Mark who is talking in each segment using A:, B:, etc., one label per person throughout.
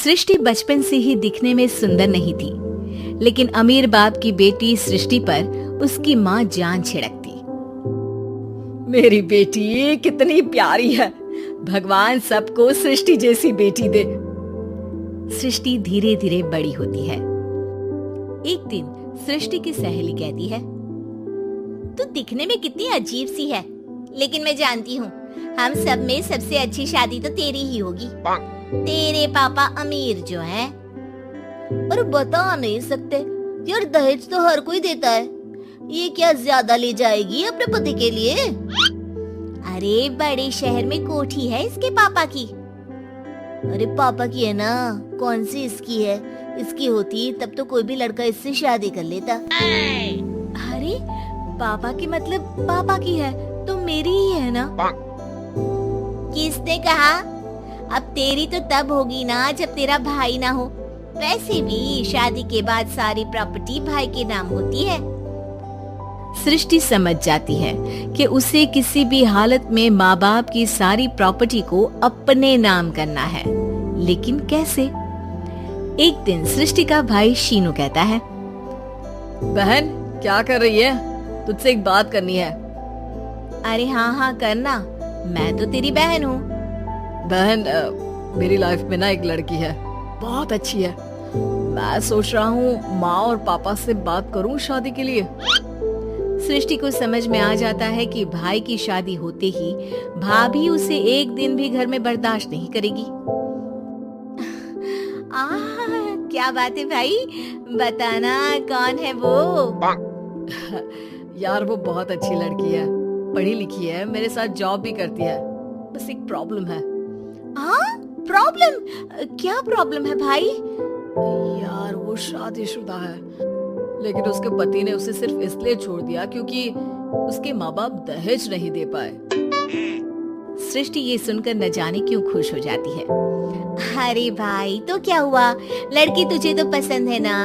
A: सृष्टि बचपन से ही दिखने में सुंदर नहीं थी, लेकिन अमीर बाप की बेटी सृष्टि पर उसकी माँ जान छिड़कती।
B: मेरी बेटी कितनी प्यारी है, भगवान सबको सृष्टि जैसी बेटी दे।
A: सृष्टि धीरे धीरे बड़ी होती है। एक दिन सृष्टि की सहेली कहती है,
C: तू दिखने में कितनी अजीब सी है, लेकिन मैं जानती हूँ हम सब में सबसे अच्छी शादी तो तेरी ही होगी। तेरे पापा अमीर जो हैं। और बता नहीं सकते यार, दहेज तो हर कोई देता है, ये क्या ज्यादा ले जाएगी अपने पति के लिए? अरे बड़े शहर में कोठी है इसके पापा की। अरे पापा की है ना, कौन सी इसकी है? इसकी होती तब तो कोई भी लड़का इससे शादी कर लेता।
A: अरे पापा की मतलब पापा की है तो मेरी ही है ना?
C: किसने कहा? अब तेरी तो तब होगी ना जब तेरा भाई ना हो। वैसे भी शादी के बाद सारी प्रॉपर्टी भाई के नाम होती है।
A: सृष्टि समझ जाती है कि उसे किसी भी हालत में माँ बाप की सारी प्रॉपर्टी को अपने नाम करना है, लेकिन कैसे? एक दिन सृष्टि का भाई शीनू कहता है,
B: बहन क्या कर रही है? तुझसे एक बात करनी है।
C: अरे हाँ हाँ करना, मैं तो तेरी बहन हूँ।
B: बहन मेरी लाइफ में ना एक लड़की है, बहुत अच्छी है। मैं सोच रहा हूँ माँ और पापा से बात करूँ शादी के लिए।
A: सृष्टि को समझ में आ जाता है कि भाई की शादी होते ही भाभी उसे एक दिन भी घर में बर्दाश्त नहीं करेगी।
C: क्या बात है भाई, बताना कौन है वो?
B: यार वो बहुत अच्छी लड़की है, पढ़ी लिखी है, मेरे साथ जॉब भी करती है। बस एक प्रॉब्लम है।
C: प्रॉब्लम? क्या प्रॉब्लम है भाई?
B: यार वो शादीशुदा है, लेकिन उसके पति ने उसे सिर्फ इसलिए छोड़ दिया क्योंकि उसके माँ बाप दहेज नहीं दे पाए।
A: सृष्टि ये सुनकर न जाने क्यों खुश हो जाती है।
C: अरे भाई तो क्या हुआ, लड़की तुझे तो पसंद है ना?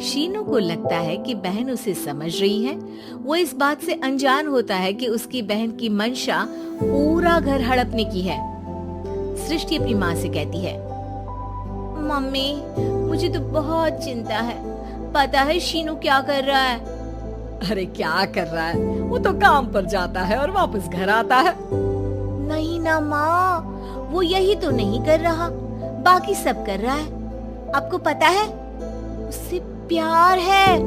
A: शीनू को लगता है कि बहन उसे समझ रही है। वो इस बात से अनजान होता है कि उसकी बहन की मंशा पूरा घर हड़पने की है। सृष्टि अपनी माँ से कहती है,
C: मम्मी मुझे तो बहुत चिंता है, पता है शीनू क्या कर रहा है?
B: अरे क्या कर रहा है? वो तो काम पर जाता है और वापस घर आता है।
C: नहीं ना माँ, वो यही तो नहीं कर रहा, बाकी सब कर रहा है। आपको पता है उससे प्यार है,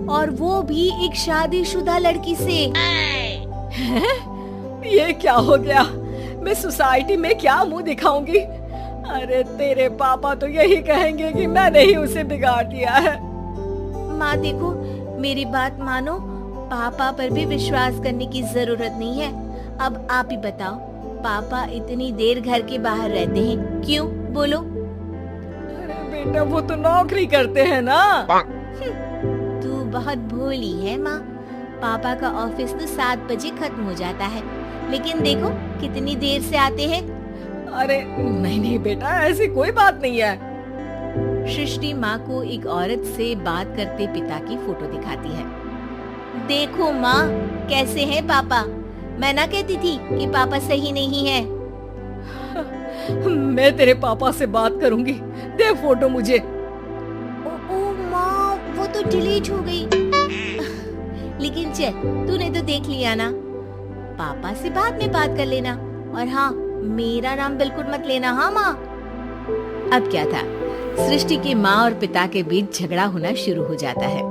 C: और वो भी एक शादीशुदा लड़की से।
B: ये क्या हो गया? मैं सोसाइटी में क्या मुंह दिखाऊंगी? अरे तेरे पापा तो यही कहेंगे कि मैंने ही उसे बिगाड़ दिया है।
C: माँ देखो, मेरी बात मानो, पापा पर भी विश्वास करने की जरूरत नहीं है। अब आप ही बताओ, पापा इतनी देर घर के बाहर रहते हैं क्यों? बोलो।
B: अरे बेटा वो तो नौकरी करते हैं ना।
C: तू बहुत भोली है माँ। पापा का ऑफिस तो 7 बजे खत्म हो जाता है, लेकिन देखो कितनी देर से आते हैं।
B: अरे नहीं नहीं बेटा, ऐसी कोई बात नहीं है।
A: सृष्टि माँ को एक औरत से बात करते पिता की फोटो दिखाती है।
C: देखो माँ कैसे हैं पापा, मैं ना कहती थी कि पापा सही नहीं है।
B: मैं तेरे पापा से बात करूंगी, दे फोटो मुझे।
C: ओ माँ वो तो डिलीट हो गई। लेकिन चल, तूने तो देख लिया ना, पापा से बाद में बात कर लेना। और हाँ, मेरा नाम बिल्कुल मत लेना। हाँ माँ।
A: अब क्या था, सृष्टि के माँ और पिता के बीच झगड़ा होना शुरू हो जाता है।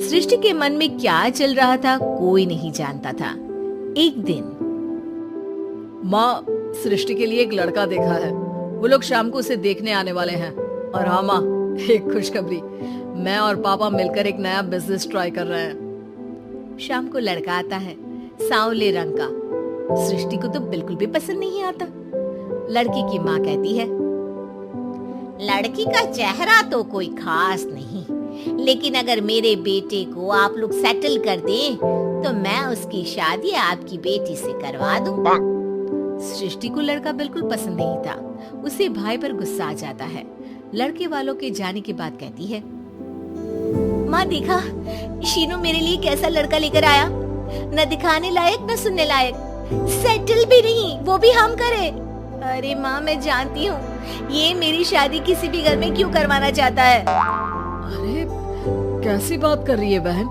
A: सृष्टि के मन में क्या चल रहा था कोई नहीं जानता था। एक दिन,
B: माँ सृष्टि के लिए एक लड़का देखा है, वो लोग शाम को उसे देखने आने वाले हैं। और हाँ माँ, एक खुशखबरी, मैं और पापा मिलकर एक नया बिजनेस ट्राई कर रहे हैं।
A: शाम को लड़का आता है, सांवले रंग का। सृष्टि को तो बिल्कुल भी पसंद नहीं आता। लड़की की माँ कहती है,
C: लड़की का चेहरा तो कोई खास नहीं, लेकिन अगर मेरे बेटे को आप लोग सेटल कर दें तो मैं उसकी शादी आपकी बेटी से करवा दूं।
A: सृष्टि को लड़का बिल्कुल पसंद नहीं था। उसे भाई पर गुस्सा आ जाता है। लड़के वालों के जाने के बाद कहती है,
C: माँ देखा शीनू मेरे लिए कैसा लड़का लेकर आया, न दिखाने लायक न सुनने लायक, सेटल भी नहीं, वो भी हम करे। अरे माँ, मैं जानती हूँ ये मेरी शादी किसी भी घर में क्यों करवाना चाहता है।
B: अरे कैसी बात कर रही है बहन,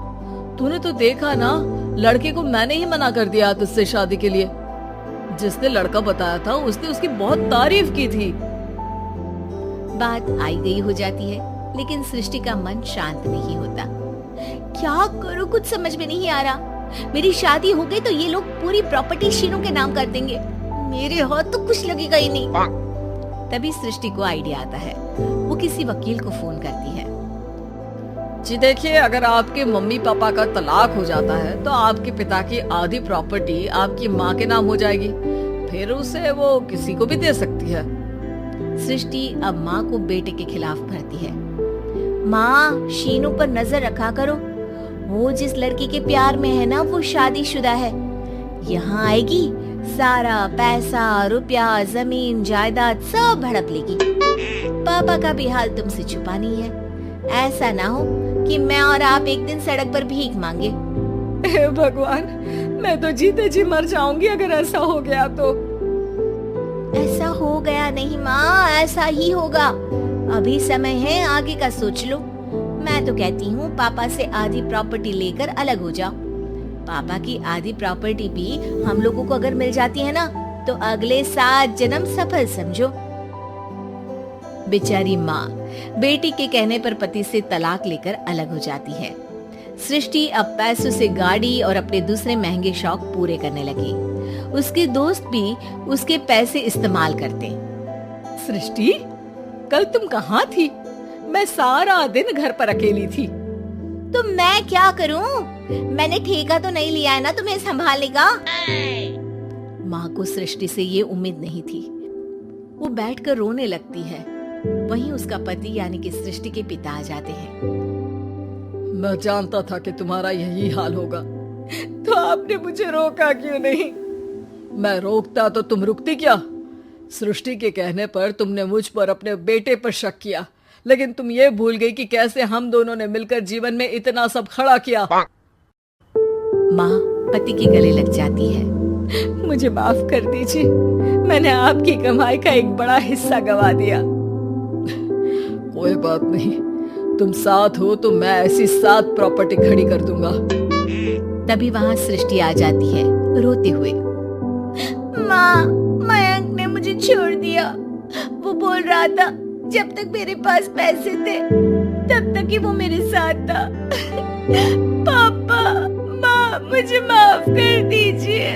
B: तूने तो देखा ना, लड़के को मैंने ही मना कर दिया तुझसे शादी के लिए। जिसने लड़का बताया था उसने उसकी बहुत तारीफ की थी।
A: बात आई गई हो जाती है, लेकिन सृष्टि का मन शांत नहीं होता।
C: क्या करूँ, कुछ समझ में नहीं आ रहा। मेरी शादी हो गई तो ये लोग पूरी प्रॉपर्टी शीनू के नाम कर देंगे। मेरे हाथ तो कुछ लगेगा ही नहीं।
A: तभी सृष्टि को आइडिया आता है। वो किसी वकील को फोन करती है।
B: जी देखिए, अगर आपके मम्मी पापा का तलाक हो जाता है तो आपके पिता की आधी प्रॉपर्टी आपकी माँ के नाम हो जाएगी, फिर उसे वो किसी को भी दे सकती है।
A: सृष्टि अब माँ को बेटे के खिलाफ भरती है।
C: माँ, शीनू पर नजर रखा करो। वो जिस लड़की के प्यार में है ना, वो शादीशुदा है। यहाँ आएगी, सारा पैसा, रुपया, जमीन, जायदाद सब हड़प लेगी। पापा का भी हाल तुमसे छुपा नहीं है। ऐसा ना हो कि मैं और आप एक दिन सड़क पर भीख मांगे।
B: हे भगवान, मैं तो जीते जी मर जाऊंगी अगर ऐसा हो गया तो।
C: ऐसा हो गया नहीं माँ, ऐसा ही होगा। अभी समय है, आगे का सोच लो। मैं तो कहती हूँ पापा से आधी प्रॉपर्टी लेकर अलग हो जाओ। पापा की आधी प्रॉपर्टी भी हम लोगों को अगर मिल जाती है ना, तो अगले 7 जन्म सफल समझो।
A: बेचारी माँ बेटी के कहने पर पति से तलाक लेकर अलग हो जाती है। सृष्टि अब पैसों से गाड़ी और अपने दूसरे महंगे शौक पूरे करने लगी। उसके दोस्त भी उसके पैसे इस्तेमाल करते।
B: सृष्टि, कल तुम कहाँ थी? मैं सारा दिन घर पर अकेली थी।
C: तो मैं क्या करूं? मैंने ठेका तो नहीं लिया है ना तुम्हें संभालने का।
A: माँ को सृष्टि से ये उम्मीद नहीं थी। वो बैठकर रोने लगती है। वहीं उसका पति यानी कि सृष्टि के पिता आ जाते हैं।
B: मैं जानता था कि तुम्हारा यही हाल होगा, तो आपने मुझे रोका क्यों नहीं? मैं रोकता तो तुम रुकती क्या? सृष्टि के कहने पर तुमने मुझ पर अपने बेटे पर शक किया, लेकिन तुम ये भूल गई कि कैसे हम दोनों ने मिलकर जीवन में इतना सब खड़ा किया।
A: माँ पति के गले लग जाती है।
B: मुझे माफ कर दीजिए, मैंने आपकी कमाई का एक बड़ा हिस्सा गवा दिया। कोई बात नहीं, तुम साथ हो तो मैं ऐसी 7 प्रॉपर्टी खड़ी कर दूंगा।
A: तभी वहाँ सृष्टि आ जाती है रोते हुए।
C: माँ, मयंक ने मुझे छोड़ दिया। वो बोल रहा था जब तक मेरे पास पैसे थे तब तक ही वो मेरे साथ था। पापा, माँ, मुझे माफ कर दीजिए।